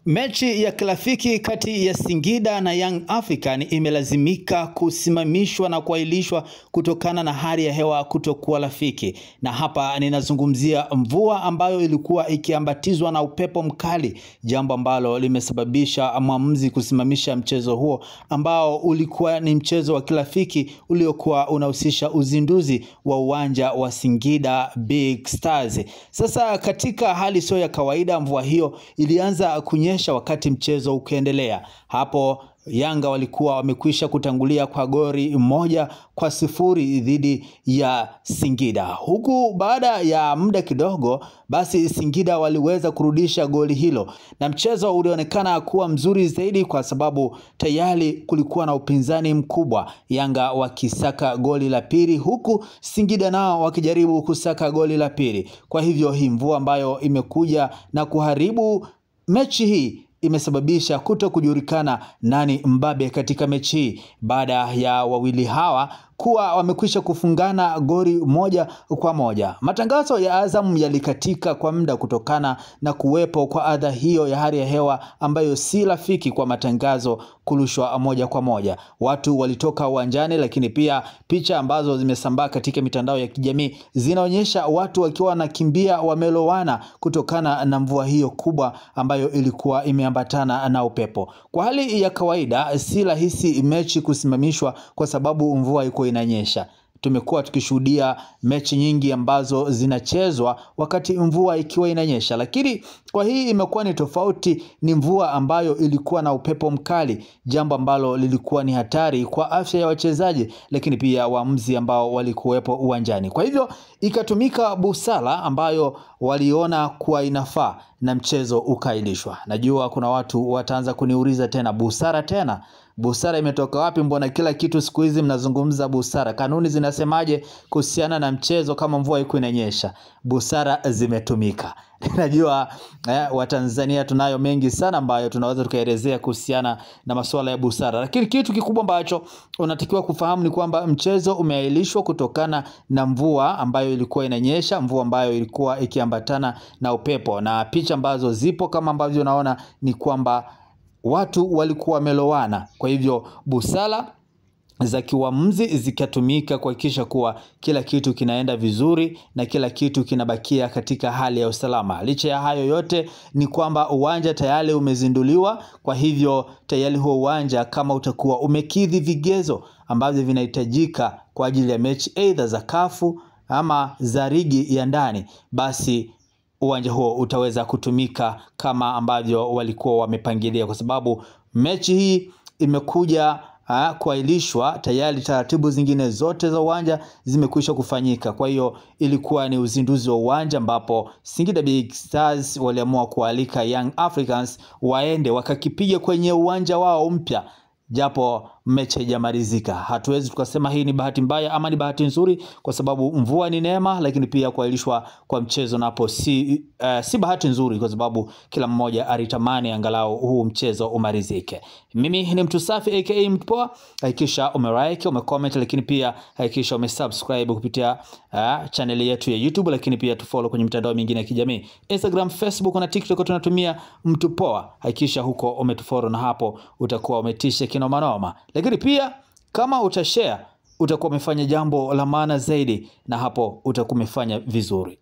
Mechi ya kirafiki kati ya Singida na Young African imelazimika kusimamishwa na kuahirishwa kutokana na hali ya hewa kutokuwa rafiki. Na hapa ninazungumzia mvua ambayo ilikuwa ikiambatizwa na upepo mkali, jambo ambalo limesababisha mwamuzi kusimamisha mchezo huo ambao ulikuwa ni mchezo wa kirafiki uliokuwa unahusisha uzinduzi wa uwanja wa Singida Big Stars. Sasa katika hali sio ya kawaida, mvua hiyo ilianza kunyesha wakati mchezo ukiendelea. Hapo Yanga walikuwa wamekwisha kutangulia kwa goli 1-0 dhidi ya Singida. Huku baada ya muda kidogo basi Singida waliweza kurudisha goli hilo, na mchezo ulionekana kuwa mzuri zaidi kwa sababu tayari kulikuwa na upinzani mkubwa, Yanga wakisaka goli la pili huku Singida nao wakijaribu kusaka goli la pili. Kwa hivyo hii mvua ambayo imekuja na kuharibu mechi hii imesababisha kutokujulikana nani mbabe katika mechi hii, baada ya wawili hawa kuwa wamekwisha kufungana goli 1-1. Matangazo ya Azam yalikatika kwa muda kutokana na kuwepo kwa adha hiyo ya hali ya hewa ambayo si rafiki kwa matangazo kurushwa moja kwa moja. Watu walitoka uwanjani, lakini pia picha ambazo zimesambaa katika mitandao ya kijamii zinaonyesha watu wakiwa wanakimbia wamelowana kutokana na mvua hiyo kubwa ambayo ilikuwa imeambatana na upepo. Kwa hali ya kawaida si rahisi mechi kusimamishwa kwa sababu mvua iko inanyesha. Tumekuwa tukishuhudia mechi nyingi ambazo zinachezwa wakati mvua ikiwa inanyesha, lakini kwa hii imekuwa ni tofauti. Ni mvua ambayo ilikuwa na upepo mkali, jambo ambalo lilikuwa ni hatari kwa afya ya wachezaji, lakini pia waamuzi ambao walikuwepo uwanjani. Kwa hivyo ikatumika busara ambayo waliona kuwa inafaa na mchezo ukaahirishwa. Najua kuna watu wataanza kuniuliza tena, busara tena? Busara imetoka wapi? Mbona kila kitu siku hizi mnazungumza busara? Kanuni zinasemaje kuhusiana na mchezo kama mvua iko inanyesha? Busara zimetumika. Najua Watanzania tunayo mengi sana ambayo tunaweza tukaelezea kuhusiana na masuala ya busara, lakini kitu kikubwa ambacho unatakiwa kufahamu ni kwamba mchezo umeahirishwa kutokana na mvua ambayo ilikuwa inanyesha, mvua ambayo ilikuwa ikiambatana na upepo, na picha ambazo zipo kama ambavyo unaona ni kwamba watu walikuwa wamelowana. Kwa hivyo busara za kiuamuzi zikatumika kuhakikisha kuwa kila kitu kinaenda vizuri na kila kitu kinabakia katika hali ya usalama. Licha ya hayo yote ni kwamba uwanja tayari umezinduliwa. Kwa hivyo tayari huo uwanja kama utakuwa umekidhi vigezo ambavyo vinahitajika kwa ajili ya mechi either za kafu ama za ligi ya ndani, basi uwanja huo utaweza kutumika kama ambavyo walikuwa wamepangilia, kwa sababu mechi hii imekuja kuahirishwa tayari. Taratibu zingine zote za uwanja zimekwisha kufanyika. Kwa hiyo ilikuwa ni uzinduzi wa uwanja ambapo Singida Big Stars waliamua kualika Young Africans waende wakakipiga kwenye uwanja wao mpya, japo mechi haijamalizika. Hatuwezi tukasema hii ni bahati mbaya ama ni bahati nzuri, kwa sababu mvua ni neema, lakini pia kuahirishwa kwa mchezo napo si bahati nzuri, kwa sababu kila mmoja alitamani angalau huu mchezo umalizike. Mimi ni Mtu Safi aka Mtu Poa. Hakikisha umelike, umecomment, lakini pia hakikisha umesubscribe kupitia channel yetu ya YouTube, lakini pia tufollow kwenye mitandao mingine ya kijamii, Instagram, Facebook na TikTok tunatumia Mtu Poa. Hakikisha huko umetufollow na hapo utakuwa umetisha kinoma noma. Lakini pia kama utashare utakuwa umefanya jambo la maana zaidi, na hapo utakuwa umefanya vizuri.